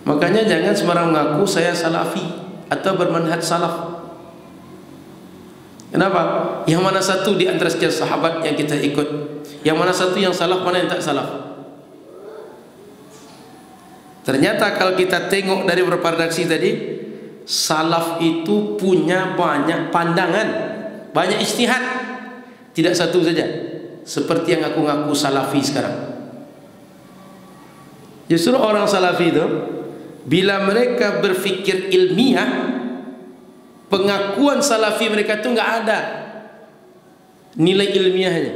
Makanya jangan sembarang mengaku saya salafi atau bermanhaj salaf. Kenapa? Yang mana satu di antara sekian sahabat yang kita ikut? Yang mana satu yang salaf, mana yang tak salaf? Ternyata kalau kita tengok dari beberapa redaksi tadi, salaf itu punya banyak pandangan, banyak ijtihad. Tidak satu saja, seperti yang aku ngaku salafi sekarang. Justru orang salafi itu, bila mereka berfikir ilmiah, pengakuan salafi mereka itu nggak ada nilai ilmiahnya,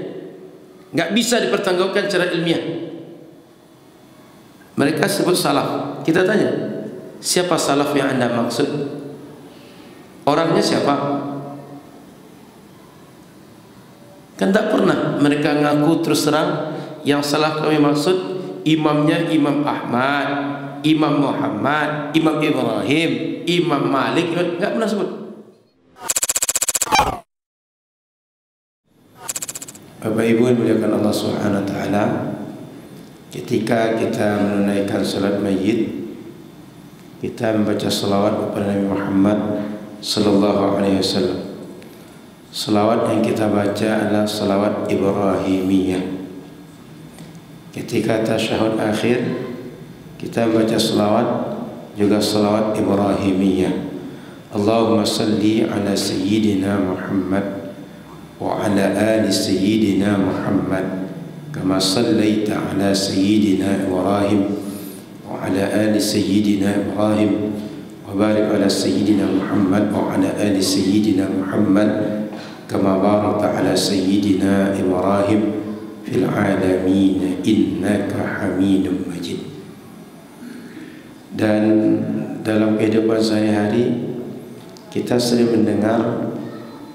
nggak bisa dipertanggungjawabkan secara ilmiah. Mereka sebut salaf. Kita tanya, siapa salaf yang anda maksud? Orangnya siapa? Kan tak pernah mereka ngaku terus terang yang salaf kami maksud imamnya Imam Ahmad, Imam Muhammad, Imam Ibrahim, Imam Malik. Enggak pernah sebut. Bapak Ibu yang dimuliakan Allah Subhanahu wa taala, ketika kita menunaikan salat mayit, kita membaca salawat kepada Nabi Muhammad sallallahu alaihi wasallam. Salawat yang kita baca adalah salawat Ibrahimiyah. Ketika tasyahud akhir, kita baca salawat juga salawat Ibrahimiyah. Allahumma salli ala sayyidina Muhammad wa ala ali sayyidina Muhammad kama sallaita ala sayyidina Ibrahim wa ala ali sayyidina Ibrahim wa barik ala sayyidina Muhammad wa ala ali sayyidina Muhammad kama barakta ala sayyidina Ibrahim fil alamin innaka Hamidum Majid. Dan dalam kehidupan sehari-hari kita sering mendengar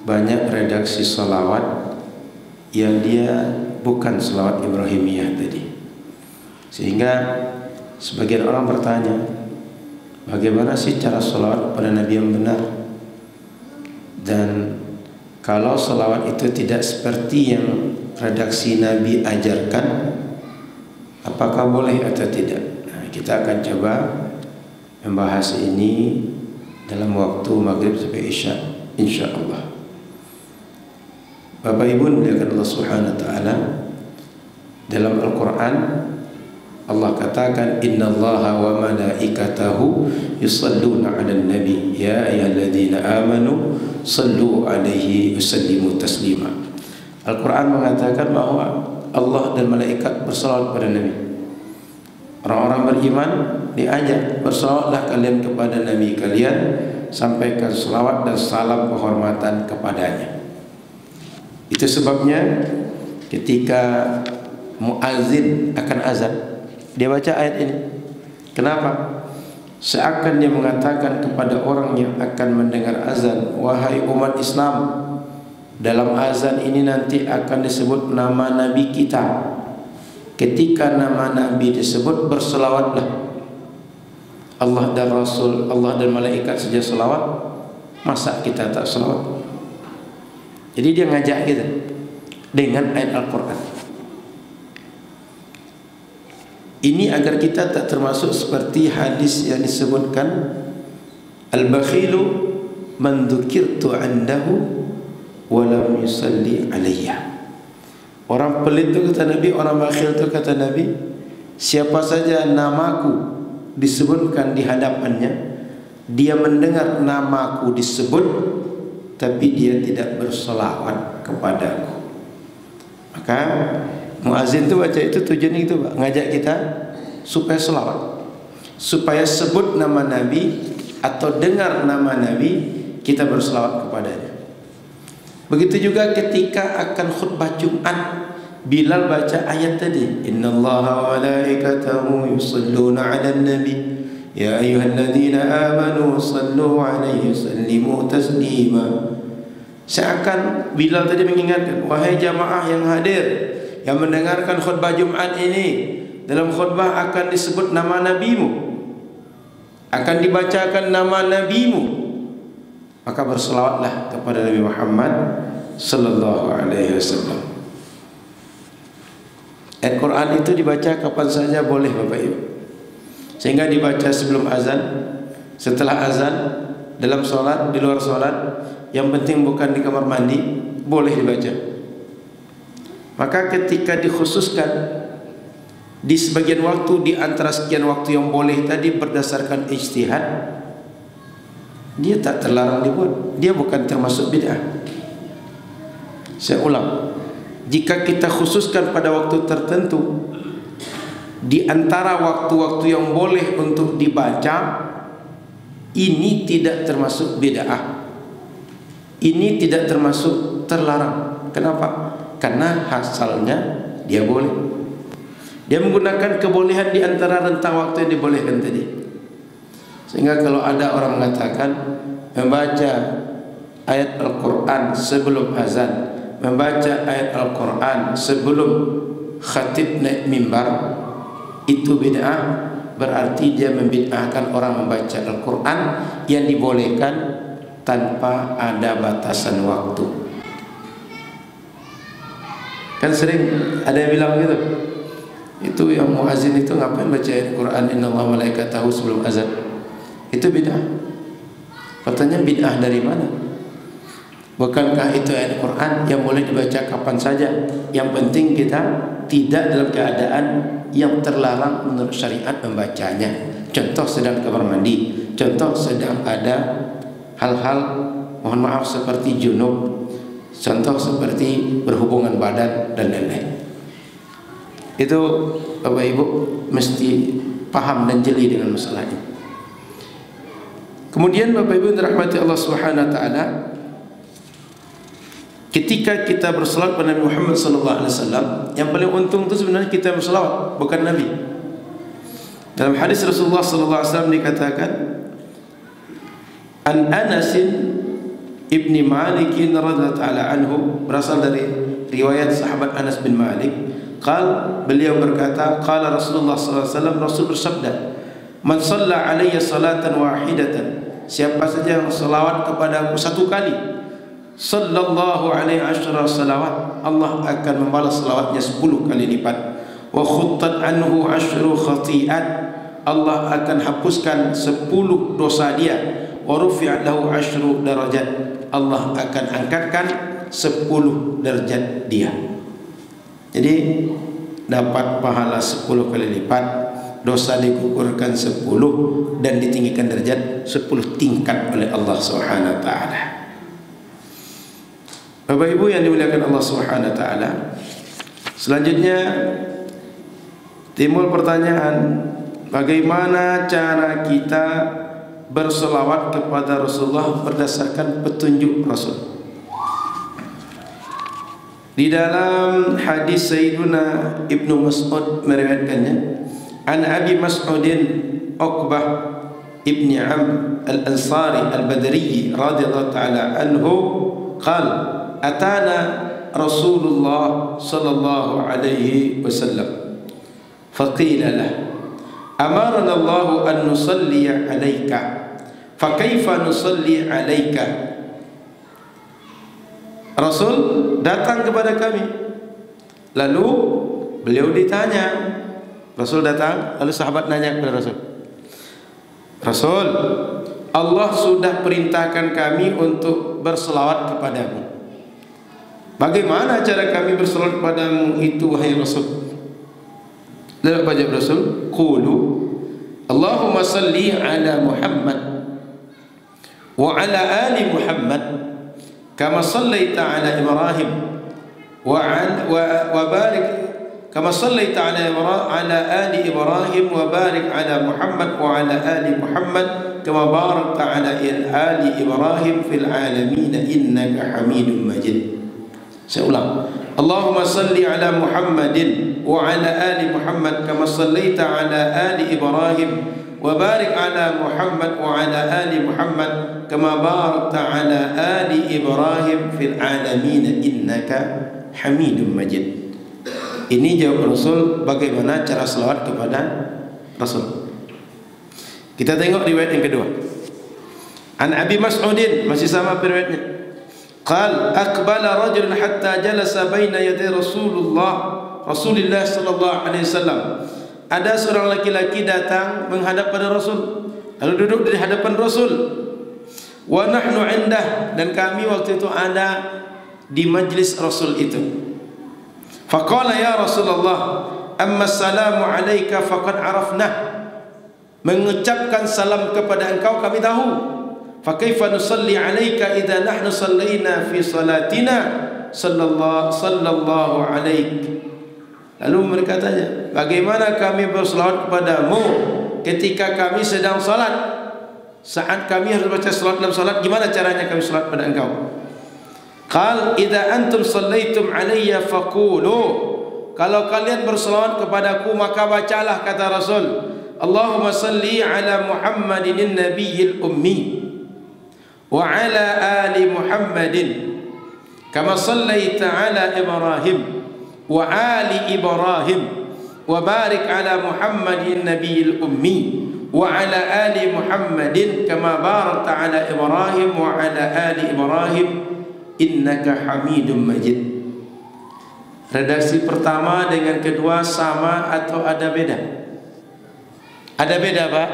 banyak redaksi salawat yang dia bukan salawat Ibrahimiyah tadi, sehingga sebagian orang bertanya, bagaimana sih cara salawat pada Nabi yang benar? Dan kalau salawat itu tidak seperti yang redaksi Nabi ajarkan, apakah boleh atau tidak? Nah, kita akan coba membahas ini dalam waktu maghrib sampai isya, insyaallah. Bapak Ibu dimuliakan Allah Subhanahu wa taala, dalam Al-Qur'an Allah katakan innallaha wa malaikatahu yusalluna 'alan nabi ya ayyuhalladzina amanu sallu 'alaihi wasallimu taslima. Al-Qur'an mengatakan bahwa Allah dan malaikat bersalawat pada Nabi. Orang-orang beriman diajak bersalawatlah kalian kepada Nabi kalian, sampaikan salawat dan salam kehormatan kepadanya. Itu sebabnya ketika muazzin akan azan, dia baca ayat ini. Kenapa? Seakan dia mengatakan kepada orang yang akan mendengar azan, wahai umat Islam, dalam azan ini nanti akan disebut nama Nabi kita. Ketika nama Nabi disebut, berselawatlah. Allah dan Rasul, Allah dan malaikat saja selawat, masa kita tak selawat? Jadi dia ngajak kita dengan ayat Al-Quran ini agar kita tak termasuk seperti hadis yang disebutkan, al-bakhilu man dzukirtu 'indahu wa lam yusalli alayya. Orang pelit itu kata Nabi, orang bakhil itu kata Nabi, siapa saja namaku disebutkan di hadapannya, dia mendengar namaku disebut tapi dia tidak berselawat kepadaku. Maka muazin itu baca itu tujuannya itu, Pak, ngajak kita supaya selawat, supaya sebut nama Nabi atau dengar nama Nabi, kita berselawat kepadanya. Begitu juga ketika akan khutbah Jumat, Bilal baca ayat tadi, innallaha wa malaikatahu yusalluna 'alan nabi ya ayyuhalladzina amanu sallu 'alaihi wasallimu taslima. Seakan Bilal tadi mengingatkan, wahai jamaah yang hadir, yang mendengarkan khutbah Jumat ini, dalam khutbah akan disebut nama nabimu, akan dibacakan nama nabimu, maka berselawatlah kepada Nabi Muhammad sallallahu alaihi wasallam. Al-Quran itu dibaca kapan saja boleh, Bapak Ibu. sehingga dibaca sebelum azan, setelah azan, dalam sholat, di luar sholat, yang penting bukan di kamar mandi, boleh dibaca. Maka ketika dikhususkan di sebagian waktu di antara sekian waktu yang boleh tadi berdasarkan ijtihad, dia tak terlarang dibuat, dia bukan termasuk bid'ah. Saya ulang, jika kita khususkan pada waktu tertentu di antara waktu-waktu yang boleh untuk dibaca, ini tidak termasuk bid'ah, ini tidak termasuk terlarang. Kenapa? Karena asalnya dia boleh. Dia menggunakan kebolehan di antara rentang waktu yang dibolehkan tadi. Sehingga kalau ada orang mengatakan membaca ayat Al-Quran sebelum azan, membaca ayat Al-Quran sebelum khatib naik mimbar, itu bid'ah, berarti dia membid'ahkan orang membaca Al-Quran yang dibolehkan tanpa ada batasan waktu. Kan sering ada yang bilang gitu, itu yang muazin itu ngapain baca ayat Quran innallaha malaikatahu sebelum azan? Itu bid'ah. Katanya bid'ah dari mana? Bukankah itu ayat Quran yang boleh dibaca kapan saja? Yang penting kita tidak dalam keadaan yang terlarang menurut syariat membacanya. Contoh sedang kamar mandi, contoh sedang ada hal-hal mohon maaf seperti junub, contoh seperti berhubungan badan dan lain-lain. Itu Bapak Ibu mesti paham dan jeli dengan masalah ini. Kemudian Bapak Ibu dirahmati Allah Subhanahu wa taala, ketika kita berselawat pada Nabi Muhammad sallallahu alaihi wasallam, yang paling untung itu sebenarnya kita berselawat, bukan Nabi. Dalam hadis Rasulullah sallallahu alaihi wasallam dikatakan, An Anas ibni Malik radhiyallahu taala anhu, berasal dari riwayat sahabat Anas bin Malik, beliau berkata, qala Rasulullah sallallahu alaihi wasallam, Rasul bersabda, man shalla alayya salatan wahidatan, siapa saja yang selawat kepadaku satu kali, sallallahu alaihi asyara salawat, Allah akan membalas selawatnya 10 kali lipat. Wa khuttat anhu asyru khati'at, Allah akan hapuskan 10 dosa dia. Wa rufi'at lahu asyru darajat, Allah akan angkatkan 10 derajat dia. Jadi dapat pahala 10 kali lipat, dosa digugurkan 10 dan ditinggikan derajat 10 tingkat oleh Allah Subhanahu wa taala. Bapak Ibu yang dimuliakan Allah Subhanahu wa taala, selanjutnya timbul pertanyaan, bagaimana cara kita berselawat kepada Rasulullah berdasarkan petunjuk Rasul? Di dalam hadis Sayyiduna Ibnu Mas'ud meriwayatkannya, an Abi Mas'udin Uqbah ibni Amr al-Ansari al-Badri radhiyallahu ta'ala anhu qala atana Rasulullah sallallahu alaihi wasallam faqila lahu amarana Allah an nusalli alayka fa kaifa nusalli alayka. Rasul datang kepada kami, lalu beliau ditanya. Rasul datang, lalu sahabat nanya kepada Rasul, Rasul, Allah sudah perintahkan kami untuk berselawat kepadamu. Bagaimana cara kami berselawat kepadamu itu, wahai Rasul? Lalu apa jawab Rasul? Qulu Allahumma salli ala Muhammad wa ala ali Muhammad kama sallaita ala Ibrahim wa barik kama sallaita ala ali Ibrahim wa barik ala Muhammad wa ala ali Muhammad kama barakta ala ali Ibrahim fil alamin innaka Hamidum Majid. Saya ulang, Allahumma salli ala Muhammadin wa ala ali Muhammad kama sallaita ala ali Ibrahim wa barik ala Muhammad wa ala ali Muhammad kama barakta ala ali Ibrahim fil alamin innaka Hamidum Majid. Ini jawab Rasul bagaimana cara selawat kepada Rasul. Kita tengok riwayat yang kedua. An Abi Mas'udin, masih sama riwayatnya. Qal aqbala rajulun hatta jalasa baina yaday Rasulillah sallallahu alaihi wasallam. ada seorang laki-laki datang menghadap pada Rasul, lalu duduk di hadapan Rasul. Wa nahnu indah, dan kami waktu itu ada di majlis Rasul itu. Faqala ya Rasulullah, amma salamu alayka faqad arafnah. Mengucapkan salam kepada engkau kami tahu. Fa kaifa nusalli alayka idza nahnu sallaina fi salatina sallallahu alaik. Lalu mereka tanya, bagaimana kami berselawat kepadamu ketika kami sedang salat? Saat kami harus baca selawat dalam salat, gimana caranya kami selawat pada engkau? Qal idza antum sallaitum alayya faqulu, kalau kalian berselawat kepadaku maka bacalah, kata Rasul, Allahumma salli ala Muhammadin nabiyil ummi wa ala ali Muhammadin kama sallaita ala Ibrahim wa ali Ibrahim wa barik ala Muhammadin nabiyil ummi wa ala ali Muhammadin kama barakta ala Ibrahim wa ala ali Ibrahim innaka Hamidum Majid. Redaksi pertama dengan kedua sama atau ada beda? Ada beda, Pak?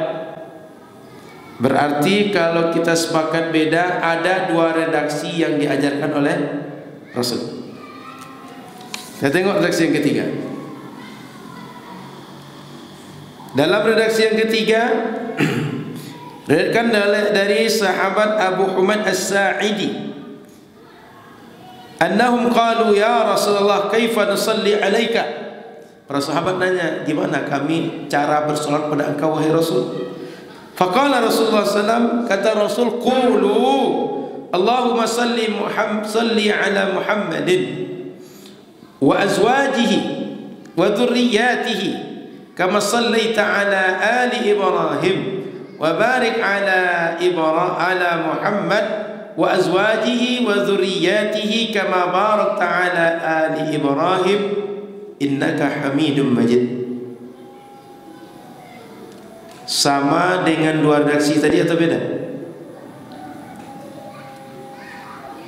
Berarti kalau kita sepakat beda, ada dua redaksi yang diajarkan oleh Rasul. Kita tengok redaksi yang ketiga. Dalam redaksi yang ketiga, diriwayatkan dari sahabat Abu Humaid As-Sa'idi, annahum qalu ya Rasulullah kaifa nusalli alaika. Para sahabat nanya, gimana kami cara bersolat pada engkau wahai Rasul? Faqala Rasulullah SAW, kata Rasul, qulu Allahumma salli ala Muhammadin wa azwajihi wa dhurriyyatihi kama sallaita ala ali Ibrahim wa barik ala Muhammad wa azwajihi wa dhurriyyatihi kama barakta ala ali Ibrahim innaka Hamidum Majid. Sama dengan dua redaksi tadi atau beda?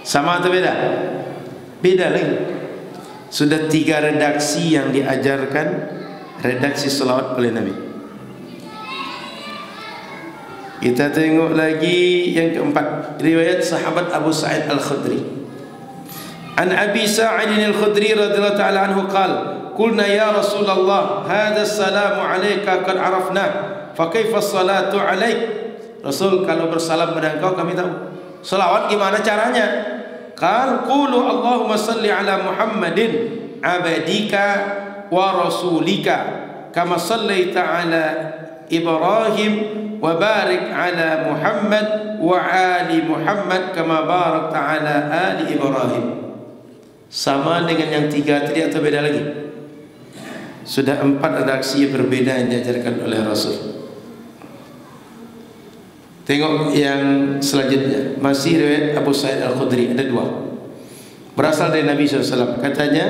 Sama atau beda? Beda lagi. Sudah tiga redaksi yang diajarkan redaksi selawat oleh Nabi. Kita tengok lagi yang keempat, riwayat sahabat Abu Sa'id Al-Khudri. An Abi Sa'id Al-Khudri radhiyallahu ta'ala anhu qala, qulna ya Rasulullah, hadha as-salamu alayka qad arafna, fa kaifa as-salatu alayk? Rasul, kalau bersalam pada engkau kami tahu. Selawat gimana caranya? Qal qulu Allahumma salli ala Muhammadin abadika wa rasulika kama sallaita ala Ibrahim wa barik ala Muhammad wa ali Muhammad kama barakta ala ali Ibrahim. Sama dengan yang tiga tadi atau beda lagi? Sudah empat redaksi berbeda yang diajarkan oleh Rasul. Tengok yang selanjutnya, masih riwayat Abu Sa'id Al-Khudri, ada dua, berasal dari Nabi SAW. Katanya,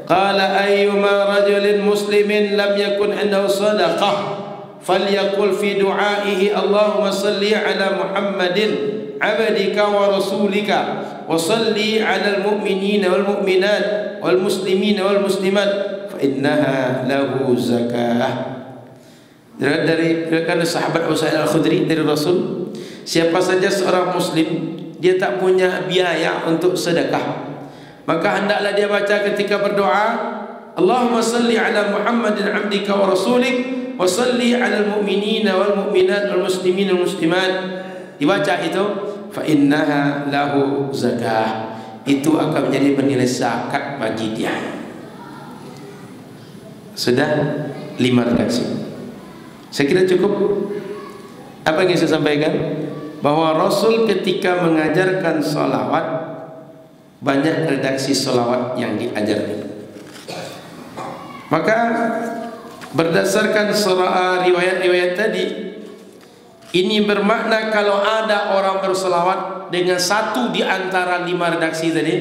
qala ayyuma rajulin muslimin lam yakun indahu sadaqah falyaqul fi du'aihi Allahumma salli ala Muhammadin abadika wa rasulika wa salli ala al-mu'minina wal mu'minat wal muslimina wal muslimat fa innaha lahu zakah. Dari sahabat Abu Sa'id Al-Khudri dari Rasul, siapa saja seorang muslim dia tak punya biaya untuk sedekah, maka hendaklah dia baca ketika berdoa, Allahumma salli ala Muhammadin abdika wa rasulik wa salli ala al-mu'minina wal mu'minat wal muslimin wal muslimat. Dibaca itu, fa innaha lahu zakah, itu akan menjadi bernilai zakat bagi dia. Sudah 5 redaksi. Saya kira cukup. Apa yang saya sampaikan? Bahwa Rasul ketika mengajarkan salawat, banyak redaksi salawat yang diajarkan. Maka berdasarkan riwayat-riwayat tadi, ini bermakna kalau ada orang bersalawat dengan satu di antara 5 redaksi tadi,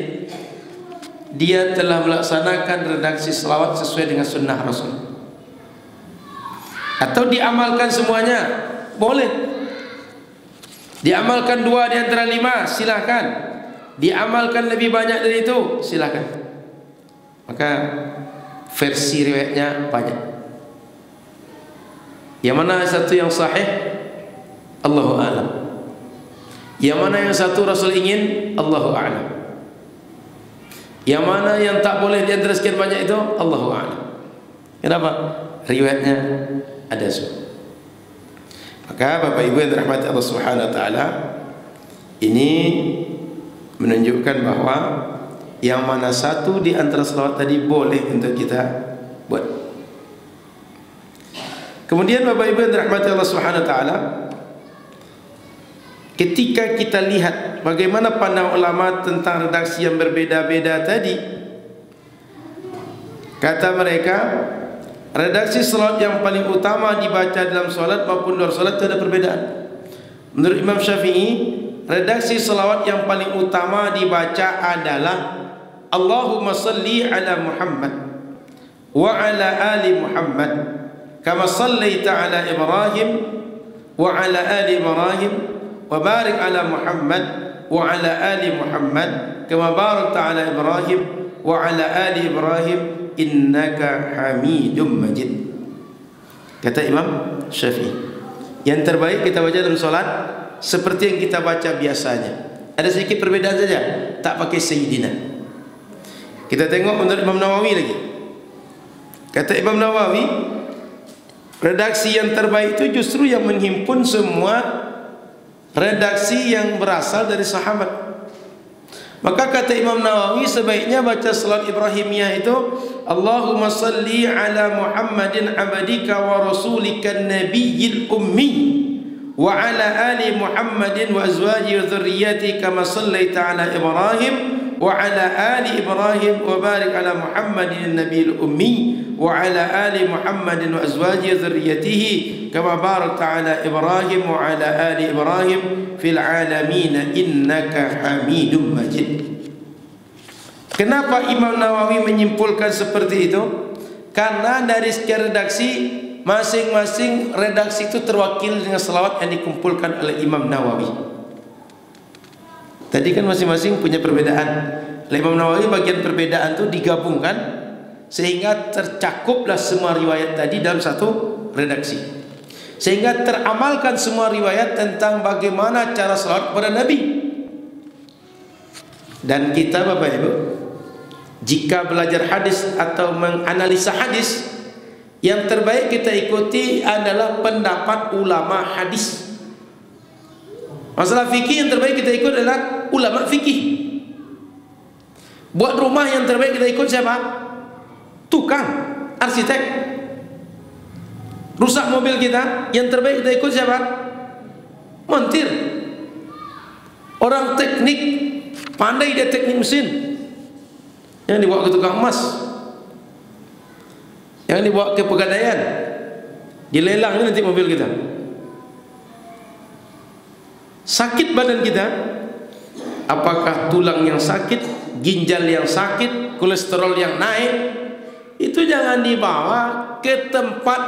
dia telah melaksanakan redaksi salawat sesuai dengan sunnah Rasul. Atau diamalkan semuanya, boleh. Diamalkan 2 di antara 5, silahkan. Diamalkan lebih banyak dari itu, silahkan. Maka versi riwayatnya banyak. Yang mana satu yang sahih? Allahu a'lam. Yang mana yang satu Rasul ingin? Allahu a'lam. Yang mana yang tak boleh di antara sekian banyak itu? Allahu a'lam. Kenapa? Riwayatnya ada semua. Maka Bapak Ibu yang dirahmati Allah Subhanahu wa taala, ini menunjukkan bahwa yang mana satu di antara selawat tadi boleh untuk kita buat. Kemudian Bapak Ibu yang dirahmati Allah Subhanahu wa taala, ketika kita lihat bagaimana pandang ulama tentang redaksi yang berbeda-beda tadi, kata mereka, redaksi salat yang paling utama dibaca dalam salat maupun luar salat itu ada perbedaan. Menurut Imam Syafi'i, redaksi salawat yang paling utama dibaca adalah Allahumma salli ala Muhammad wa ala ali Muhammad kama sallaita ala Ibrahim wa ala ali Ibrahim wa barik ala Muhammad wa ala ali Muhammad kama barakta ala Ibrahim wa ala ali Ibrahim innaka hamidum majid. Kata Imam Syafi'i, yang terbaik kita baca dalam solat seperti yang kita baca biasanya. Ada sedikit perbedaan saja, tak pakai sayyidina. Kita tengok menurut Imam Nawawi lagi. Kata Imam Nawawi, redaksi yang terbaik itu justru yang menghimpun semua redaksi yang berasal dari sahabat. Maka kata Imam Nawawi, sebaiknya baca salat Ibrahimiyah itu Allahumma salli ala Muhammadin abadika wa rasulika nabiyil ummi wa ala ali Muhammadin wa azwaji wa dhurriyyati kama sallaita ala Ibrahim wa ala ali Ibrahim wa barik ala Muhammadin nabiyil ummi wa ala ali Muhammadin wa azwaji wa dhurriyyatihi kama barakta ala Ibrahim wa ala ali Ibrahim fil alamin innaka hamidum majid. Kenapa Imam Nawawi menyimpulkan seperti itu? Karena dari sekian redaksi, masing-masing redaksi itu terwakil dengan selawat yang dikumpulkan oleh Imam Nawawi. Tadi kan masing-masing punya perbedaan. Imam Nawawi bagian perbedaan itu digabungkan sehingga tercakuplah semua riwayat tadi dalam satu redaksi, sehingga teramalkan semua riwayat tentang bagaimana cara selawat kepada Nabi. Dan kita Bapak Ibu, jika belajar hadis atau menganalisa hadis, yang terbaik kita ikuti adalah pendapat ulama hadis. Masalah fikih yang terbaik kita ikut adalah ulama fikih. Buat rumah yang terbaik kita ikut siapa? Tukang, arsitek. Rusak mobil kita, yang terbaik kita ikut siapa? Montir. Orang teknik, pandai dia teknik mesin, yang dibawa ke tukang emas, yang dibawa ke pegadaian, dilelang nanti mobil kita. Sakit badan kita, apakah tulang yang sakit, ginjal yang sakit, kolesterol yang naik, itu jangan dibawa ke tempat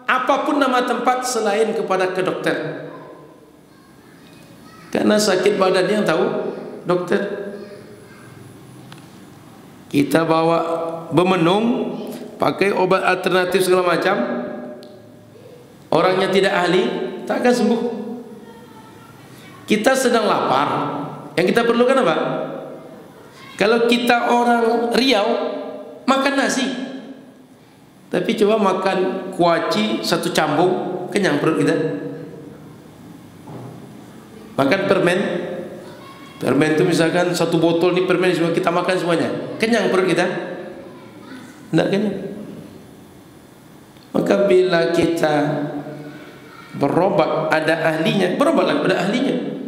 apapun nama tempat selain kepada ke dokter. Karena sakit badan yang tahu dokter. Kita bawa bemenung, pakai obat alternatif segala macam, orangnya tidak ahli, tak akan sembuh. Kita sedang lapar, yang kita perlukan apa? Kalau kita orang Riau, makan nasi, tapi coba makan kuaci satu cambung, kenyang perut kita. Makan permen, permen itu misalkan satu botol ni permen semua kita makan semuanya, kenyang perut kita? Tidak kenyang. Maka bila kita berobat ada ahlinya, berobatlah kepada ahlinya.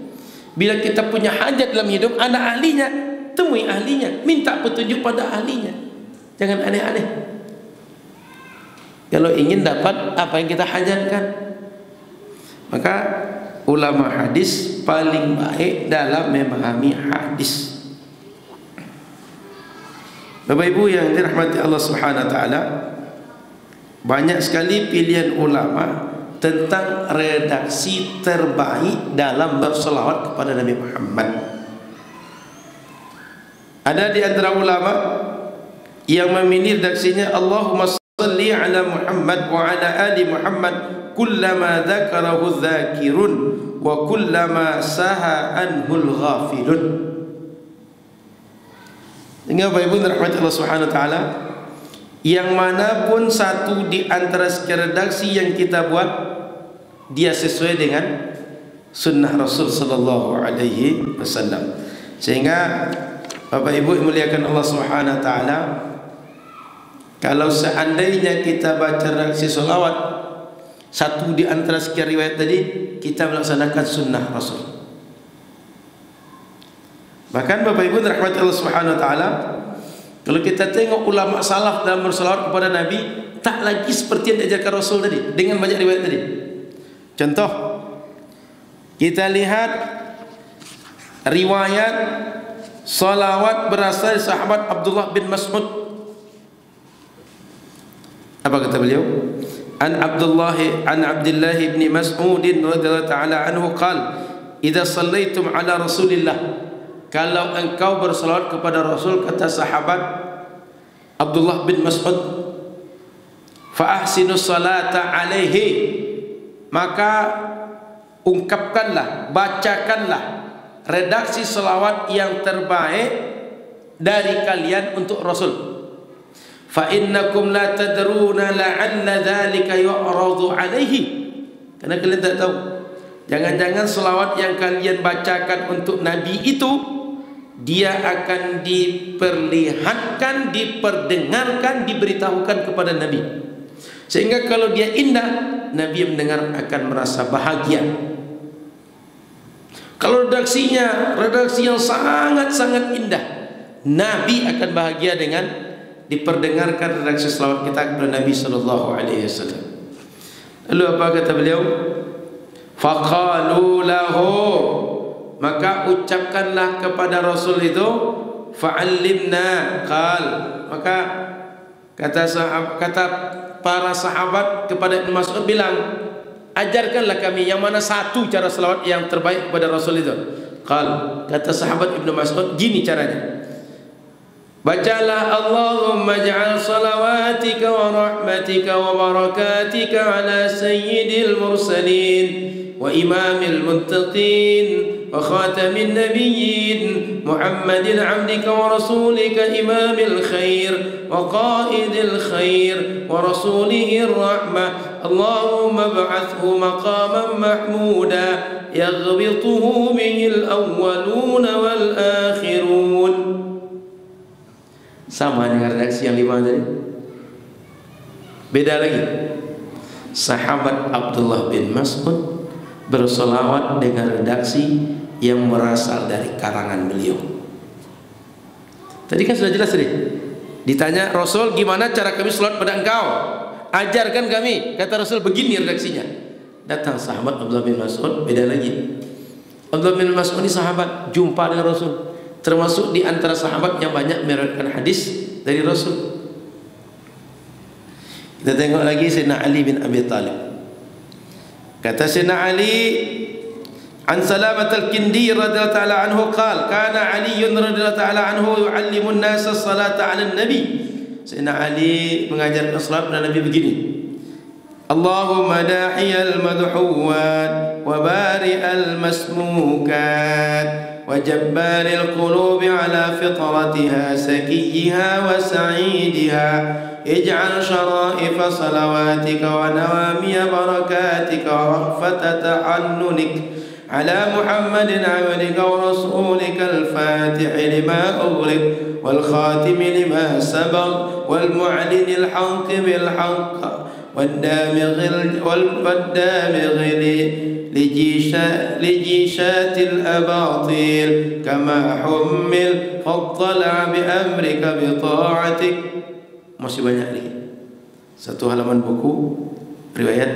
Bila kita punya hajat dalam hidup, ada ahlinya, temui ahlinya, minta petunjuk pada ahlinya. Jangan aneh-aneh. Kalau ingin dapat apa yang kita hajatkan, maka ulama hadis paling baik dalam memahami hadis. Bapak Ibu yang dirahmati Allah Subhanahu wa taala, banyak sekali pilihan ulama tentang redaksi terbaik dalam berselawat kepada Nabi Muhammad. Ada di antara ulama yang memilih redaksinya Allahumma salli ala Muhammad wa ala ali Muhammad kullama dzakarahu dzakirun wa kullama saha anhul ghafilun. Dengan Bapak Ibu rahmat Allah Subhanahu wa taala, yang manapun satu di antara sekian redaksi yang kita buat, dia sesuai dengan sunnah Rasul sallallahu alaihi wasallam. Sehingga Bapak Ibu muliakan Allah Subhanahu wa taala, kalau seandainya kita baca redaksi selawat satu di antara sekian riwayat tadi, kita melaksanakan sunnah Rasul. Bahkan Bapak Ibu rahmat Allah Subhanahu wa taala, kalau kita tengok ulama salaf dalam berselawat kepada Nabi, tak lagi seperti yang diajarkan Rasul tadi dengan banyak riwayat tadi. Contoh, kita lihat riwayat salawat berasal dari sahabat Abdullah bin Mas'ud. Apa kata beliau? An Abdullah bin Mas'ud radhiyallahu ta'ala anhu qala, "Idza shallaitum ala Rasulillah." Kalau engkau berselawat kepada Rasul, kata sahabat Abdullah bin Mas'ud, fa ahsinus salata alaihi, maka ungkapkanlah, bacakanlah redaksi selawat yang terbaik dari kalian untuk Rasul. Fa innakum la tadruna la'alla dzalika yu'radu alaihi, karena kalian tak tahu, jangan-jangan selawat yang kalian bacakan untuk Nabi itu dia akan diperlihatkan, diperdengarkan, diberitahukan kepada Nabi, sehingga kalau dia indah, Nabi yang mendengar akan merasa bahagia. Kalau redaksi yang sangat-sangat indah, Nabi akan bahagia dengan diperdengarkan redaksi selawat kita kepada Nabi sallallahu alaihi wasallam. Lalu apa kata beliau? Faqalu lahu, maka ucapkanlah kepada Rasul itu, fa'allimna qal, maka kata para sahabat kepada Ibnu Mas'ud bilang, ajarkanlah kami yang mana satu cara selawat yang terbaik kepada Rasul itu. Qal, kata sahabat Ibnu Mas'ud, gini caranya, bacalah Allahumma ja'al salawatika wa rahmatika wa barakatika ala sayyidil mursalin wa imamil muttaqin wa khatamin nabiyyin Muhammadin abdika wa rasulika imamil khair wa qaidil khair wa rasulihir rahmah Allahumma ba'athhu maqaman mahmuda yaghbituhu bihil awwaluna wal akhirun. Sama dengan redaksi yang 5 tadi, beda lagi. Sahabat Abdullah bin Mas'ud bersolawat dengan redaksi yang berasal dari karangan beliau. Tadi kan sudah jelas tadi, ditanya Rasul, gimana cara kami selawat pada engkau, ajarkan kami. Kata Rasul, begini redaksinya. Datang sahabat Abdullah bin Mas'ud, beda lagi. Abdullah bin Mas'ud ini sahabat, jumpa dengan Rasul, termasuk di antara sahabat yang banyak meriwayatkan hadis dari Rasul. Kita tengok lagi Sayyidina Ali bin Abi Talib. Kata Sayyidina Ali, an Salamat al-Kindi radhiyallahu ta'ala anhu qala, kana Ali radhiyallahu ta'ala anhu yu'allimu an-nasa as-salata 'ala an-nabi. Sayyidina Ali mengajarkan salat kepada Nabi begini, Allahumma da'iyal madhuwat wa bari'al masmukat وجبار القلوب على فطرتها سكيها وسعيدها اجعل شرائف صلواتك ونوامي بركاتك ورأفة تحننك على محمد عبدك ورسولك الفاتح لما أغلق والخاتم لما سبق والمعلن الحق بالحق والدامغ لجيشات الأباطيل كما حمل فاطلع بأمرك بطاعتك. Masih banyak lagi. Satu halaman buku riwayat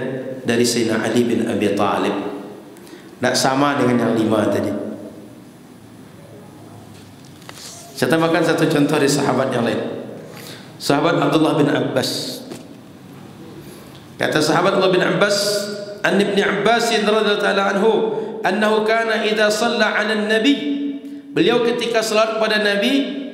dari Sayyidina Ali bin Abi Talib. Tak sama dengan yang 5 tadi. Saya tambahkan satu contoh dari sahabat yang lain. Sahabat Abdullah bin Abbas. Kata sahabat Abdullah bin Abbas, an Ibn Abbas radhiyallahu ta'ala anhu, annahu kana idza shalla 'ala an-nabi, beliau ketika salat kepada Nabi,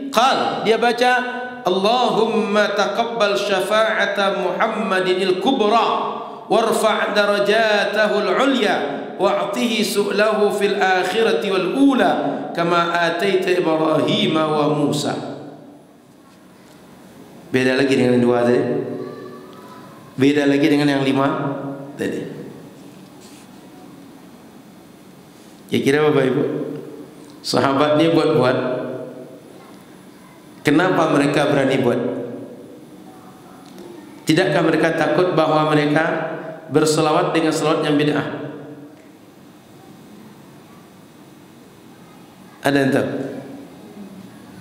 qal, dia baca Allahumma taqabbal syafa'ata Muhammadin al-kubra warfa' darajatahu al-'ulya wa'tihi su'lahu fil akhirati wal ula kama ataita Ibrahim wa Musa. Beda lagi dengan yang dua tadi, beda lagi dengan yang 5 tadi. Ya kira Bapak Ibu, sahabat ni buat-buat. Kenapa mereka berani buat? Tidakkah mereka takut bahwa mereka berselawat dengan selawat yang bid'ah? Ada yang tahu?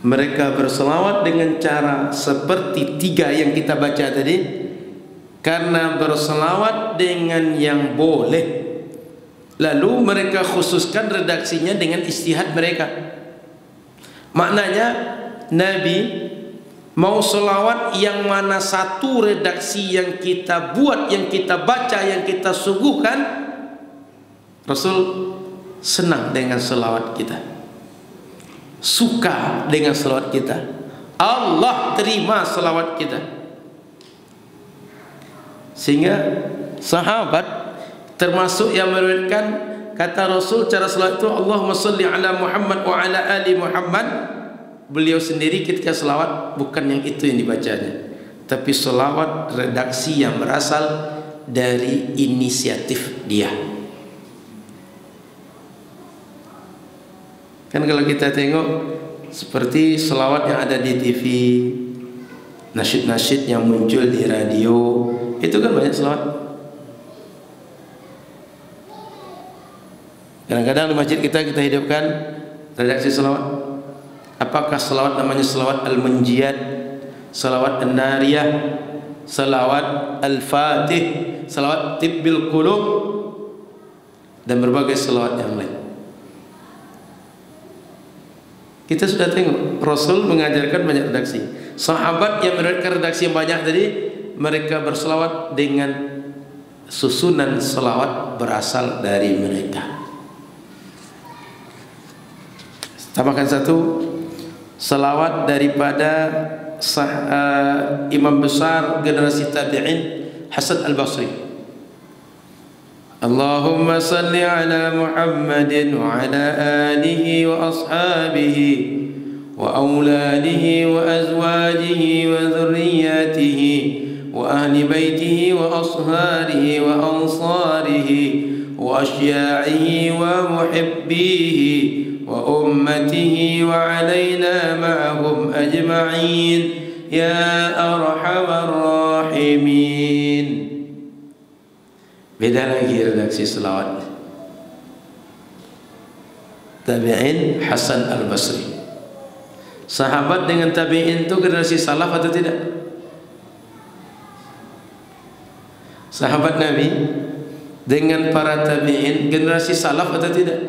Mereka berselawat dengan cara seperti 3 yang kita baca tadi, karena berselawat dengan yang boleh. Lalu mereka khususkan redaksinya dengan istihad mereka. Maknanya Nabi mau selawat yang mana satu redaksi yang kita buat, yang kita baca, yang kita suguhkan, Rasul senang dengan selawat kita, suka dengan selawat kita, Allah terima selawat kita. Sehingga sahabat termasuk yang meriwayatkan, kata Rasul cara selawat itu Allahumma salli ala Muhammad wa ala ali Muhammad. Beliau sendiri ketika selawat bukan yang itu yang dibacanya, tapi selawat redaksi yang berasal dari inisiatif dia. Kan kalau kita tengok seperti selawat yang ada di TV, nasyid-nasyid yang muncul di radio, itu kan banyak selawat. Kadang-kadang di masjid kita hidupkan redaksi selawat. Apakah selawat namanya selawat al-munjiyat, selawat an-nariyah, selawat al-fatih, selawat tibbil qulub, dan berbagai selawat yang lain. Kita sudah tengok Rasul mengajarkan banyak redaksi. Sahabat yang meriwayatkan redaksi yang banyak tadi, mereka berselawat dengan susunan selawat berasal dari mereka. Tambahkan satu, selawat daripada imam besar generasi tabi'in Hasan al-Basri. Allahumma salli ala Muhammadin wa ala alihi wa ashabihi wa auladihi wa azwajihi wa dhurriyyatihi wa ahli baitihi wa asharihi wa ansarihi wa asya'ihi wa muhibbihi wa ummatihi wa alaina ma'ahum ajma'in ya arhamar rahimin. Beda lagi redaksi selawat tabi'in Hasan al-Basri. Sahabat dengan tabi'in itu generasi salaf atau tidak? Sahabat Nabi dengan para tabi'in generasi salaf atau tidak?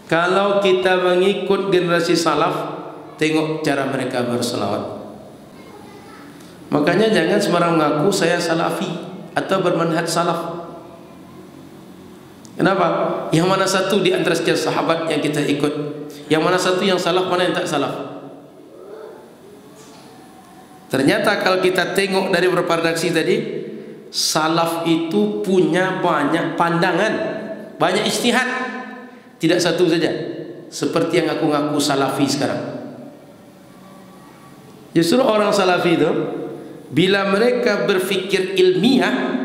Kalau kita mengikut generasi salaf, tengok cara mereka berselawat. Makanya jangan sembarang mengaku saya salafi atau bermanhaj salaf. Kenapa? Yang mana satu di antara sekian sahabat yang kita ikut? Yang mana satu yang salaf, mana yang tak salaf? Ternyata kalau kita tengok dari beberapa redaksi tadi, salaf itu punya banyak pandangan, banyak ijtihad. Tidak satu saja seperti yang aku ngaku salafi sekarang. Justru orang salafi itu bila mereka berfikir ilmiah,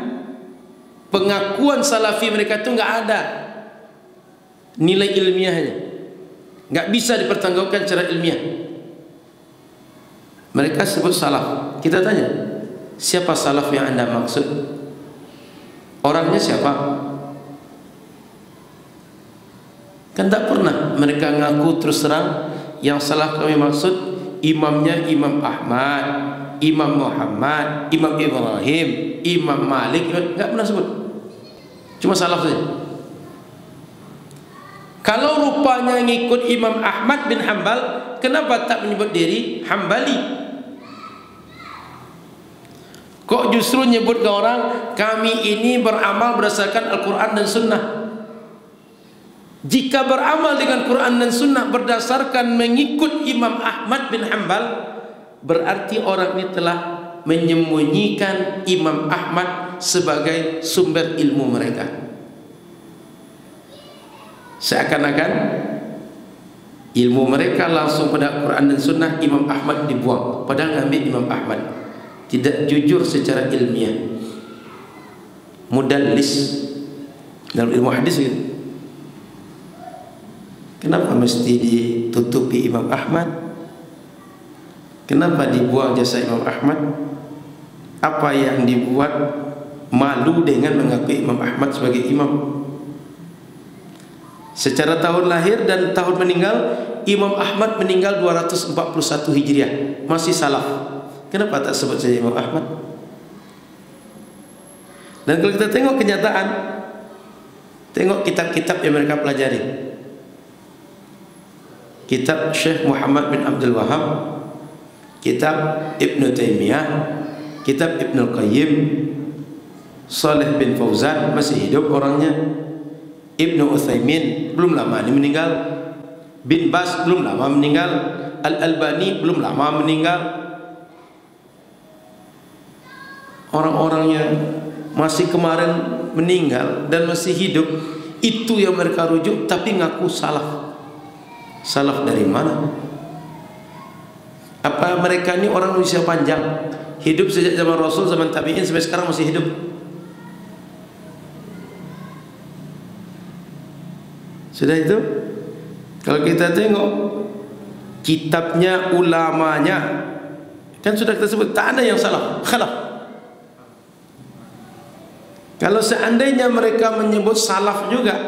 pengakuan salafi mereka itu enggak ada nilai ilmiahnya, enggak bisa dipertanggungjawabkan secara ilmiah. Mereka sebut salaf. Kita tanya, siapa salaf yang Anda maksud? Orangnya siapa? Kan tak pernah mereka ngaku terus terang yang salah kami maksud imamnya Imam Ahmad, Imam Muhammad, Imam Ibrahim, Imam Malik, enggak pernah sebut. Cuma salaf saja. Kalau rupanya ngikut Imam Ahmad bin Hanbal, kenapa tak menyebut diri Hambali? Kok justru nyebut ke orang kami ini beramal berdasarkan Al-Quran dan Sunnah? Jika beramal dengan Quran dan Sunnah berdasarkan mengikut Imam Ahmad bin Hanbal, berarti orang ini telah menyembunyikan Imam Ahmad sebagai sumber ilmu mereka. Seakan-akan ilmu mereka langsung pada Quran dan Sunnah. Imam Ahmad dibuang, padahal ngambil Imam Ahmad. Tidak jujur secara ilmiah, mudallis dalam ilmu hadis gitu. Kenapa mesti ditutupi Imam Ahmad? Kenapa dibuang jasa Imam Ahmad? Apa yang dibuat malu dengan mengakui Imam Ahmad sebagai imam? Secara tahun lahir dan tahun meninggal, Imam Ahmad meninggal 241 Hijriah, masih salaf. Kenapa tak sebut saja Imam Ahmad? Dan kalau kita tengok kenyataan, tengok kitab-kitab yang mereka pelajari. Kitab Syekh Muhammad bin Abdul Wahab, kitab Ibn Taymiyah, kitab Ibn Qayyim, Saleh bin Fauzan masih hidup orangnya, Ibn Utsaimin belum lama ini meninggal, Bin Bas belum lama meninggal, Al-Albani belum lama meninggal. Orang-orangnya masih kemarin meninggal dan masih hidup, itu yang mereka rujuk, tapi ngaku salaf. Salaf dari mana? Apa mereka ini orang usia panjang, hidup sejak zaman Rasul, zaman tabi'in sampai sekarang masih hidup? Sudah itu, kalau kita tengok kitabnya, ulamanya, kan sudah kita sebut tak ada yang salah, khalaf. Kalau seandainya mereka menyebut salaf juga,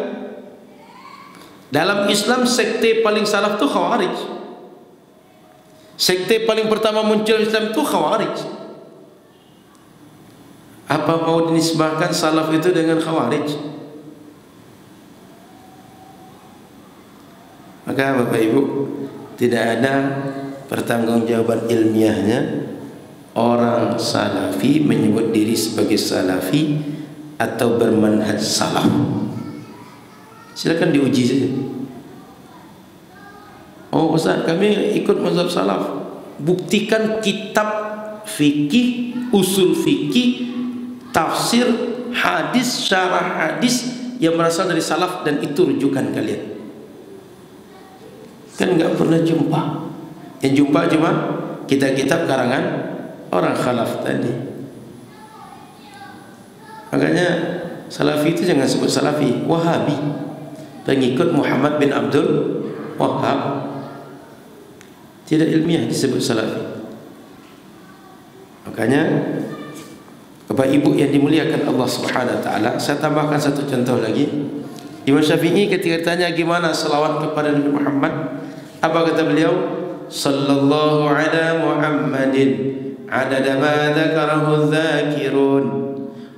dalam Islam sekte paling salaf itu Khawarij. Sekte paling pertama muncul Islam itu Khawarij. Apa mau dinisbahkan salaf itu dengan Khawarij? Maka Bapak Ibu, tidak ada pertanggungjawaban ilmiahnya orang salafi menyebut diri sebagai salafi atau bermanhaj salaf. Silakan diuji saja. Oh Ustaz, kami ikut mazhab salaf. Buktikan kitab fikih, usul fikih, tafsir, hadis, syarah hadis yang berasal dari salaf, dan itu rujukan kalian. Kan enggak pernah jumpa. Yang jumpa cuma kitab-kitab karangan orang khalaf tadi. Makanya salafi itu jangan sebut salafi, Wahabi, pengikut Muhammad bin Abdul Wahab. Tidak ilmiah disebut salafi. Makanya Bapak Ibu yang dimuliakan Allah Subhanahu wa taala, saya tambahkan satu contoh lagi. Imam Syafi'i ketika ditanya gimana selawat kepada Nabi Muhammad, apa kata beliau? Sallallahu ala Muhammadin adada ma dzakarahu dzakirun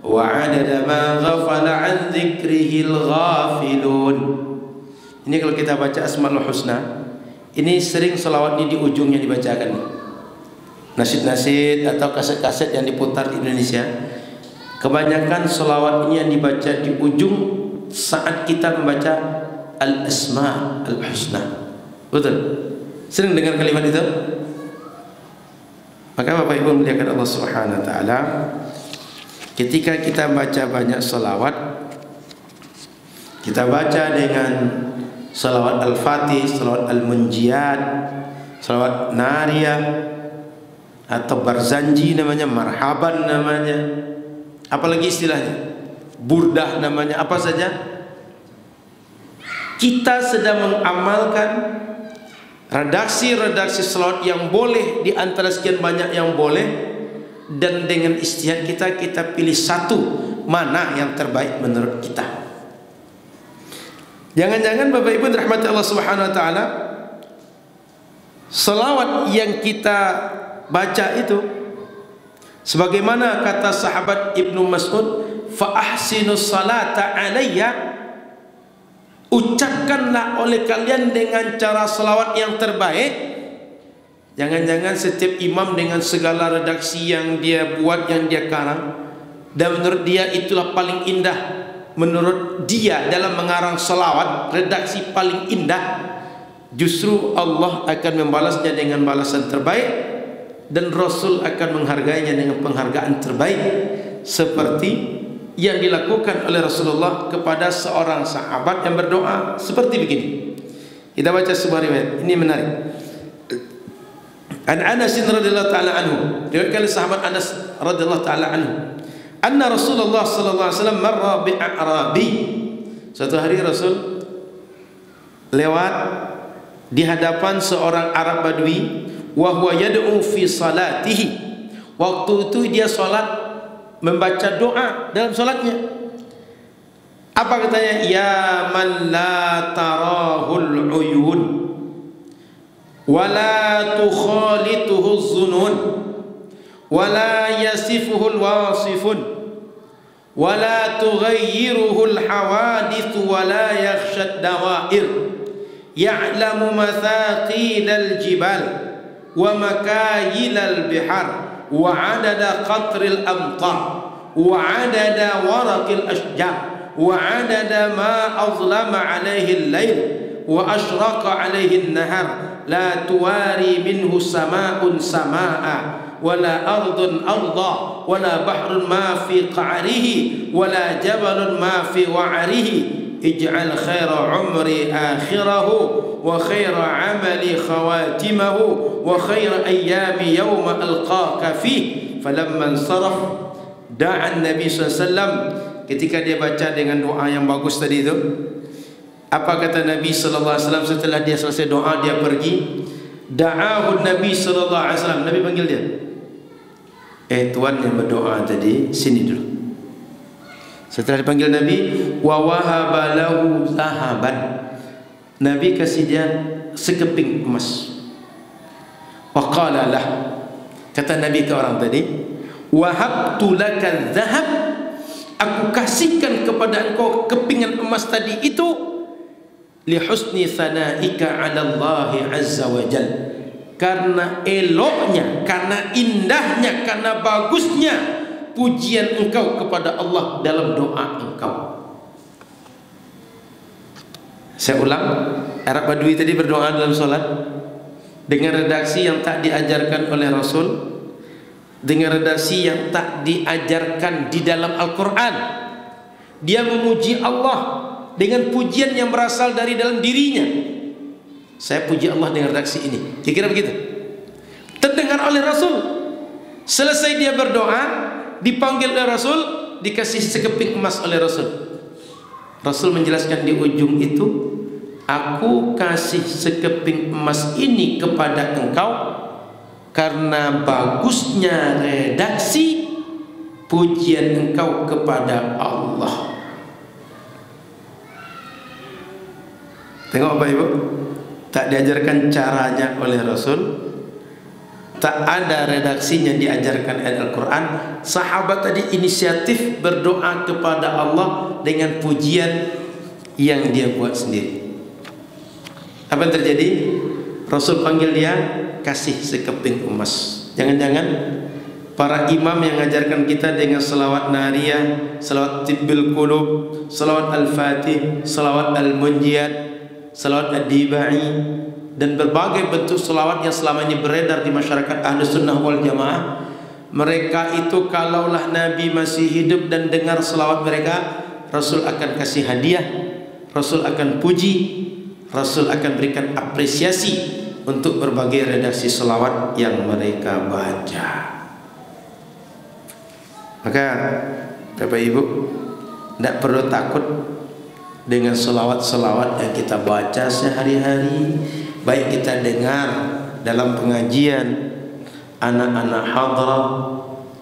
wa adada ma ghafala an dzikrihil ghafilun. Ini kalau kita baca Asmaul Husna, ini sering selawat ini di ujungnya dibacakan. Nasid-nasid atau kaset-kaset yang diputar di Indonesia, kebanyakan selawat ini yang dibaca di ujung saat kita membaca Al-Asma Al-Husna. Betul? Sering dengar kalimat itu? Maka Bapak Ibu muliakan Allah Subhanahu wa taala, ketika kita baca banyak selawat, kita baca dengan selawat Al-Fatih, selawat Al-Munjiyat, selawat Nariyah atau Barzanji namanya, Marhaban namanya, apalagi istilahnya, Burdah namanya, apa saja, kita sedang mengamalkan redaksi-redaksi selawat yang boleh di antara sekian banyak yang boleh, dan dengan istihad kita pilih satu mana yang terbaik menurut kita. Jangan-jangan Bapak Ibu dirahmati Allah Subhanahu wa taala, selawat yang kita baca itu sebagaimana kata sahabat Ibnu Mas'ud, fa ahsinus salata alayya, ucapkanlah oleh kalian dengan cara selawat yang terbaik. Jangan-jangan setiap imam dengan segala redaksi yang dia buat, yang dia karang, dan menurut dia itulah paling indah, menurut dia dalam mengarang selawat redaksi paling indah, justru Allah akan membalasnya dengan balasan terbaik, dan Rasul akan menghargainya dengan penghargaan terbaik. seperti yang dilakukan oleh Rasulullah kepada seorang sahabat yang berdoa seperti begini. Kita baca sebuah riwayat, ini menarik. An Anas radhiyallahu taala anhu, diriwayatkan oleh sahabat Anas radhiyallahu taala anhu, anna Rasulullah sallallahu alaihi wasallam marra bi a'rabi. Suatu hari Rasul lewat di hadapan seorang Arab Badui, wa huwa yad'u fi salatihi. Waktu itu dia salat, membaca doa dalam salatnya. Apa katanya? Ya man la tarahul uyun wa la tukhalituhu zunun wa la yasifuhu wasifun wa la tughayyiruhu hawadith wa la yakhsha dawair ya'lamu mathaqil al-jibal wa makayil al-bihar wa 'adada qatril amtar wa 'adada waraqil ashjar wa 'adada ma azlama 'alayhi al-layl wa ashraqa 'alayhi an-nahar la tuwari minhu sama'un samaa'a wa la ardun arda wa la bahrun ma fi qa'rihi wa la jabalun ma fi wa'rihi ij'al khaira 'umri akhirahu wa khaira 'amali khawatimahu wa khaira ayyami yawma alqaka fi. Falamma ansaraf da'a an-nabi sallallahu alaihi wasallam. Ketika dia baca dengan doa yang bagus tadi itu, apa kata Nabi sallallahu alaihi wasallam setelah dia selesai doa, dia pergi? Da'ahu Nabi sallallahu alaihi wasallam. Nabi panggil dia. Tuan yang berdoa tadi, sini dulu. Setelah dipanggil Nabi, wa wahaba lahu zahaban. Nabi kasih dia sekeping emas. Wa qala lah, kata Nabi ke orang tadi, wahabtu laka zahab, aku kasihkan kepada engkau kepingan emas tadi itu li husni sanaika 'ala Allah azza wa jalla, karena eloknya, karena indahnya, karena bagusnya pujian engkau kepada Allah dalam doa engkau. Saya ulang, Arab Badui tadi berdoa dalam solat dengan redaksi yang tak diajarkan oleh Rasul, dengan redaksi yang tak diajarkan di dalam Al-Quran. Dia memuji Allah dengan pujian yang berasal dari dalam dirinya. Saya puji Allah dengan redaksi ini. Kira-kira begitu. Terdengar oleh Rasul. Selesai dia berdoa, dipanggil oleh Rasul, dikasih sekeping emas oleh Rasul. Rasul menjelaskan di ujung itu, aku kasih sekeping emas ini kepada engkau karena bagusnya redaksi pujian engkau kepada Allah. Tengok Bapak Ibu, tak diajarkan caranya oleh Rasul, tak ada redaksinya diajarkan oleh Al-Quran. Sahabat tadi inisiatif berdoa kepada Allah dengan pujian yang dia buat sendiri. Apa yang terjadi? Rasul panggil dia, kasih sekeping emas. Jangan-jangan para imam yang mengajarkan kita dengan selawat nariyah, selawat tibbil qulub, selawat al-fatih, selawat al-munjiyat, selawat ad-dibai, dan berbagai bentuk selawat yang selama ini beredar di masyarakat Ahlus Sunnah wal Jamaah, mereka itu kalaulah Nabi masih hidup dan dengar selawat mereka, Rasul akan kasih hadiah, Rasul akan puji, Rasul akan berikan apresiasi untuk berbagai redaksi selawat yang mereka baca. Maka Bapak Ibu, tidak perlu takut dengan selawat-selawat yang kita baca sehari-hari, baik kita dengar dalam pengajian, anak-anak hadrah,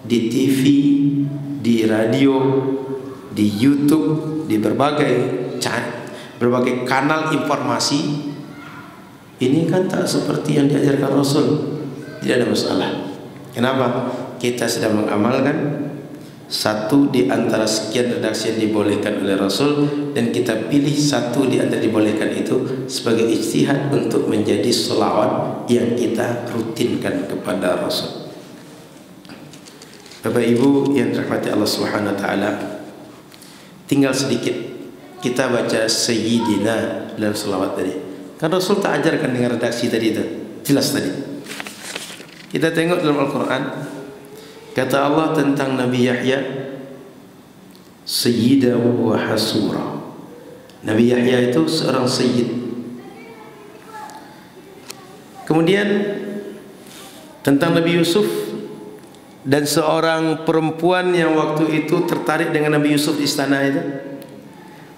di TV, di radio, di YouTube, di berbagai kanal informasi. Ini kan tak seperti yang diajarkan Rasul. Tidak ada masalah. Kenapa? Kita sedang mengamalkan satu di antara sekian redaksi yang dibolehkan oleh Rasul, dan kita pilih satu di antara dibolehkan itu sebagai ijtihad untuk menjadi selawat yang kita rutinkan kepada Rasul. Bapak Ibu yang dirahmati Allah Subhanahu wa taala, tinggal sedikit kita baca Sayyidina dalam selawat tadi. Kan Rasul tak ajarkan dengan redaksi tadi itu, jelas tadi. Kita tengok dalam Al-Quran, kata Allah tentang Nabi Yahya, sayyidan wa hasura. Nabi Yahya itu seorang sayyid. Kemudian tentang Nabi Yusuf dan seorang perempuan yang waktu itu tertarik dengan Nabi Yusuf di istana itu.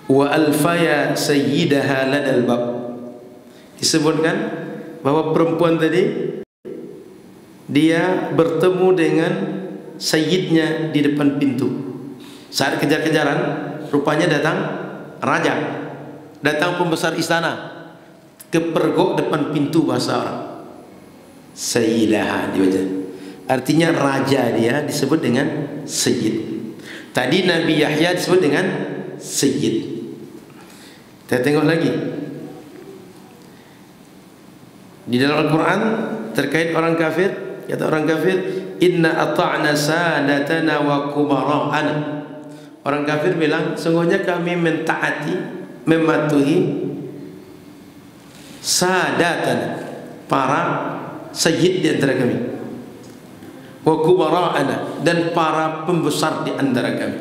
Wa alfaya sayyidaha ladal bab. Disebutkan bahwa perempuan tadi dia bertemu dengan sayyidnya di depan pintu. Saat kejar-kejaran, rupanya datang raja, datang pembesar istana, kepergok depan pintu bahasa orang. Sayyidaha dibaca. Artinya raja dia disebut dengan sayyid. Tadi Nabi Yahya disebut dengan sayyid. Kita tengok lagi di dalam Al-Quran terkait orang kafir. Kata orang kafir, inna ata'na sadatana wa kubara'ana. Orang kafir bilang, sungguhnya kami mentaati, mematuhi sadatana, para sayyid di antara kami, wa kubara'ana, dan para pembesar di antara kami.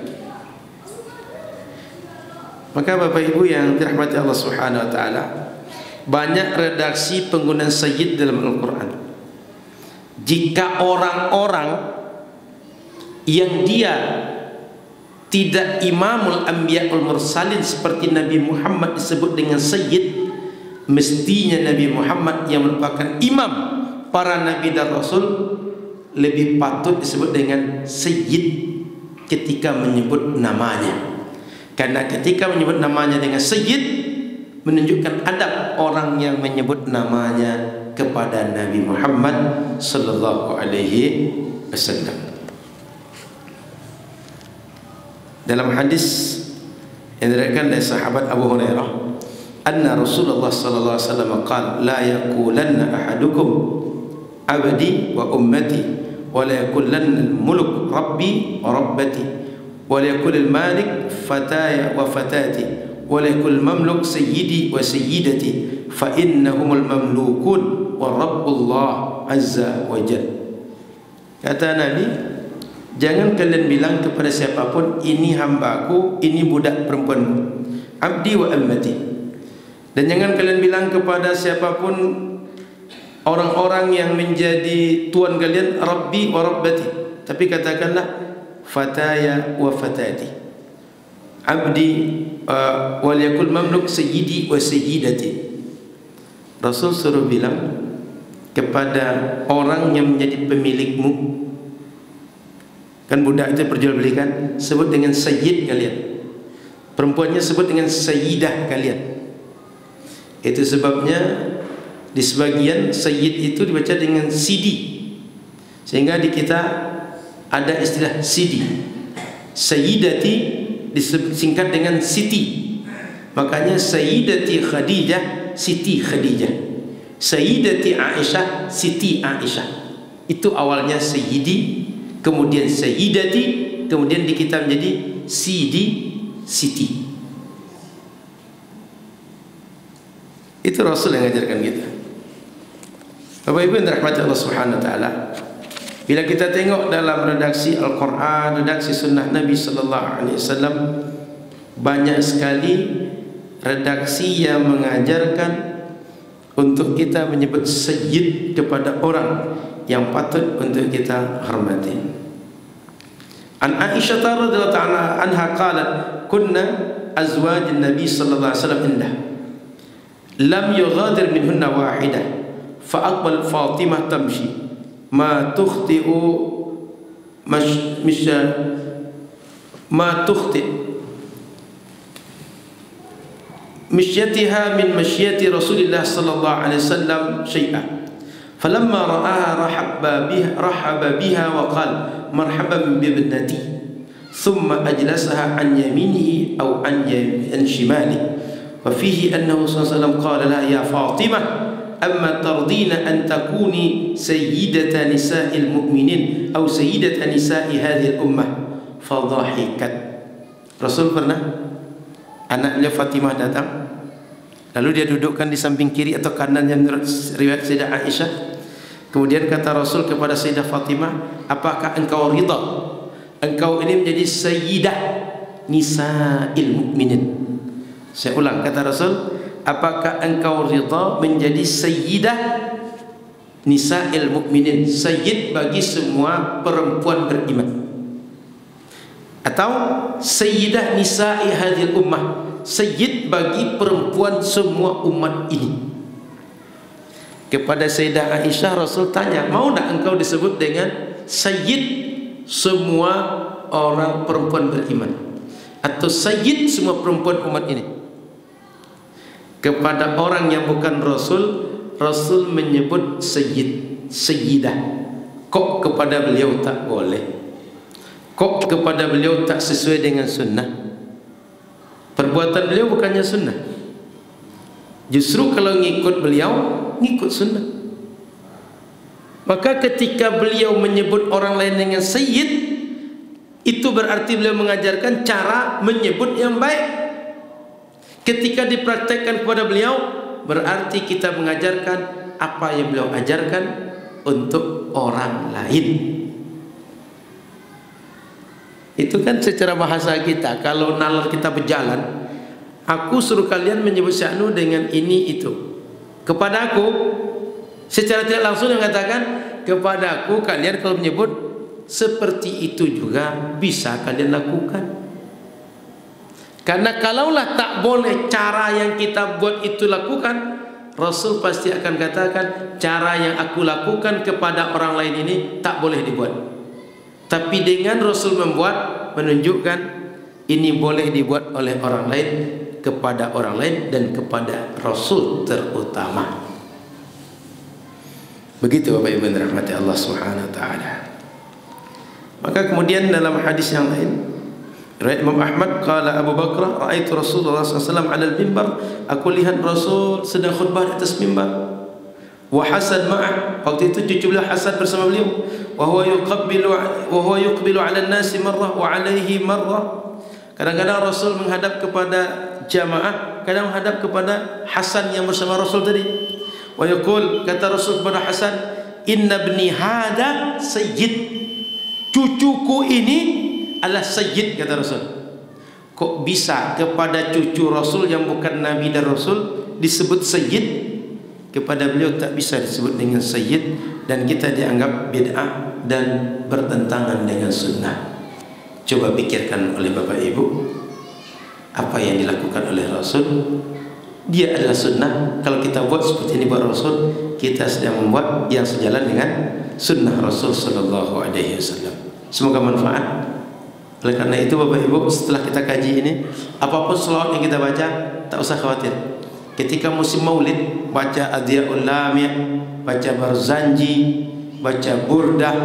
Maka Bapak Ibu yang dirahmati Allah Subhanahu wa taala, banyak redaksi penggunaan sayyid dalam Al-Quran. Jika orang-orang yang dia tidak imamul anbiya wal mursalin seperti Nabi Muhammad disebut dengan sayyid, mestinya Nabi Muhammad yang merupakan imam para nabi dan rasul lebih patut disebut dengan sayyid ketika menyebut namanya. Karena ketika menyebut namanya dengan sayyid menunjukkan adab orang yang menyebut namanya kepada Nabi Muhammad sallallahu alaihi wasallam. Dalam hadis yang diriwayatkan dari sahabat Abu Hurairah, anna Rasulullah sallallahu alaihi wasallam qala la yaqulanna ahadukum abdi wa ummati wa la yaqulanna al-mulk rabbi wa rabbati wa la yaqul al-malik fataya wa fatati wa la yaqul mamluk sayyidi wa sayyidati fa innahumul mamlukun wa rabbullah azza wa jalla. Kata Nabi, jangan kalian bilang kepada siapapun ini hambaku, ini budak perempuanmu, abdi wa ammati. Dan jangan kalian bilang kepada siapapun orang-orang yang menjadi tuan kalian rabbi wa rabbati, tapi katakanlah fataya wa fatati, abdi wal yakul mamluk sayyidi wa sayyidati. Rasul suruh bilang kepada orang yang menjadi pemilikmu, kan budak itu perjualbelikan, sebut dengan sayyid kalian, perempuannya sebut dengan sayyidah kalian. Itu sebabnya di sebagian sayyid itu dibaca dengan sidi, sehingga di kita ada istilah sidi. Sayyidati disingkat dengan siti, makanya sayyidati Khadijah, siti Khadijah. Sayyidati Aisyah, siti Aisyah. Itu awalnya sayyidi, kemudian sayyidati, kemudian di kita menjadi sidi, siti. Itu Rasul yang mengajarkan kita. Bapak Ibu yang dirahmati Allah Subhanahu wa taala, bila kita tengok dalam redaksi Al-Quran, redaksi sunnah Nabi sallallahu alaihi wasallam, banyak sekali redaksi yang mengajarkan untuk kita menyebut sayyid kepada orang yang patut untuk kita hormati. An Aisyah radhiyallahu ta'ala anha qalat kunna azwaj an-nabi sallallahu alaihi wasallam indah lam yughadir minhunna wahidah fa aqbal Fatimah tamshi ma tukhti'u ma tukhti' مشيتها من مشية رسول الله صلى الله عليه وسلم شيئا فلما رآها رحب بها وقال مرحبا بابنتي ثم أجلسها عن يمينه أو عن شماله وفيه أنه صلى الله عليه وسلم قال لها يا فاطمة أما ترضين أن تكوني سيدة نساء المؤمنين أو سيدة نساء هذه الأمة فضحكت. Rasul pernah anaknya Fatimah datang, lalu dia dudukkan di samping kiri atau kanannya menurut riwayat Sayyidah Aisyah. Kemudian kata Rasul kepada Sayyidah Fatimah, apakah engkau ridha engkau ini menjadi sayyidah nisa'il mu'minin. Saya ulang kata Rasul, apakah engkau ridha menjadi sayyidah nisa'il mu'minin, sayyid bagi semua perempuan beriman, atau sayyidah nisa'i hadhil ummah, sayyid bagi perempuan semua umat ini. Kepada Sayyidah Aisyah Rasul tanya, mau tak engkau disebut dengan sayyid semua orang perempuan beriman, atau sayyid semua perempuan umat ini? Kepada orang yang bukan Rasul, Rasul menyebut sayyid, sayyidah. Kok kepada beliau tak boleh? Kok kepada beliau tak sesuai dengan sunnah? Perbuatan beliau bukannya sunnah. Justru kalau ngikut beliau, ngikut sunnah. Maka ketika beliau menyebut orang lain dengan sayyid, itu berarti beliau mengajarkan cara menyebut yang baik. Ketika dipraktekkan kepada beliau, berarti kita mengajarkan apa yang beliau ajarkan untuk orang lain. Itu kan secara bahasa kita. Kalau nalar kita berjalan, aku suruh kalian menyebut sya'nu dengan ini itu. Kepada aku, secara tidak langsung yang mengatakan, kepada aku kalian kalau menyebut seperti itu juga bisa kalian lakukan. Karena kalaulah tak boleh cara yang kita buat itu lakukan, Rasul pasti akan katakan cara yang aku lakukan kepada orang lain ini tak boleh dibuat. Tapi dengan Rasul membuat, menunjukkan ini boleh dibuat oleh orang lain, kepada orang lain, dan kepada Rasul terutama. Begitu Bapak Ibu yang dirahmati Allah Subhanahu wa taala. Maka kemudian dalam hadis yang lain, riwayat Imam Ahmad, qala Abu Bakar, raaitu Rasulullah sallallahu alaihi wasallam 'ala al-mimbar, aku lihat Rasul sedang khutbah di atas mimbar. Wa Hasan ma'ah, waktu itu cucu beliau Hasan bersama beliau. Wa huwa yuqbilu 'ala an-nasi marrah wa 'alaihi marrah. Kadang-kadang Rasul menghadap kepada jamaah, kadang menghadap kepada Hasan yang bersama Rasul tadi. Wa yaqul, kata Rasul kepada Hasan, inna ibni hada sayyid, cucuku ini adalah sayyid, kata Rasul. Kok bisa kepada cucu Rasul yang bukan Nabi dan Rasul disebut sayyid? Kepada beliau tak bisa disebut dengan sayyid, dan kita dianggap bid'ah dan bertentangan dengan sunnah. Coba pikirkan oleh Bapak Ibu, apa yang dilakukan oleh Rasul, dia adalah sunnah. Kalau kita buat seperti ini buat Rasul, kita sedang membuat yang sejalan dengan sunnah Rasul sallallahu alaihi wasallam. Semoga manfaat. Oleh karena itu Bapak Ibu, setelah kita kaji ini, apapun selawat yang kita baca, tak usah khawatir. Ketika musim maulid, baca Adhiyaul Lami', baca Barzanji, baca Burdah,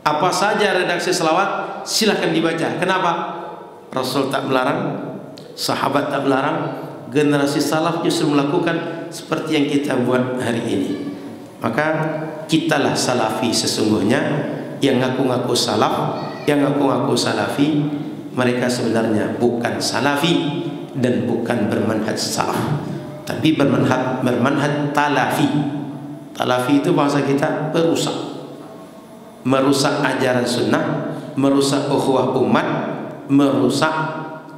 apa saja redaksi selawat, silahkan dibaca. Kenapa? Rasul tak melarang, sahabat tak melarang, generasi salaf justru melakukan seperti yang kita buat hari ini. Maka kitalah salafi sesungguhnya. Yang ngaku-ngaku salaf, yang ngaku-ngaku salafi, mereka sebenarnya bukan salafi dan bukan bermanhaj salaf, tapi bermanhaj talafi. Talafi itu bahasa kita perusak, merusak ajaran sunnah, merusak ukhuwah umat, merusak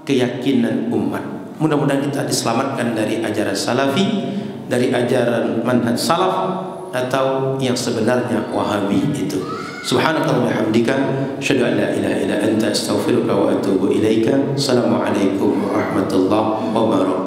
keyakinan umat. Mudah-mudahan kita diselamatkan dari ajaran salafi, dari ajaran manhaj salaf, atau yang sebenarnya Wahabi itu. Subhanakallahumma wa bihamdika, asyhadu an la ilaha illa anta, astaghfiruka wa atubu ilaika. Assalamualaikum warahmatullahi wabarakatuh.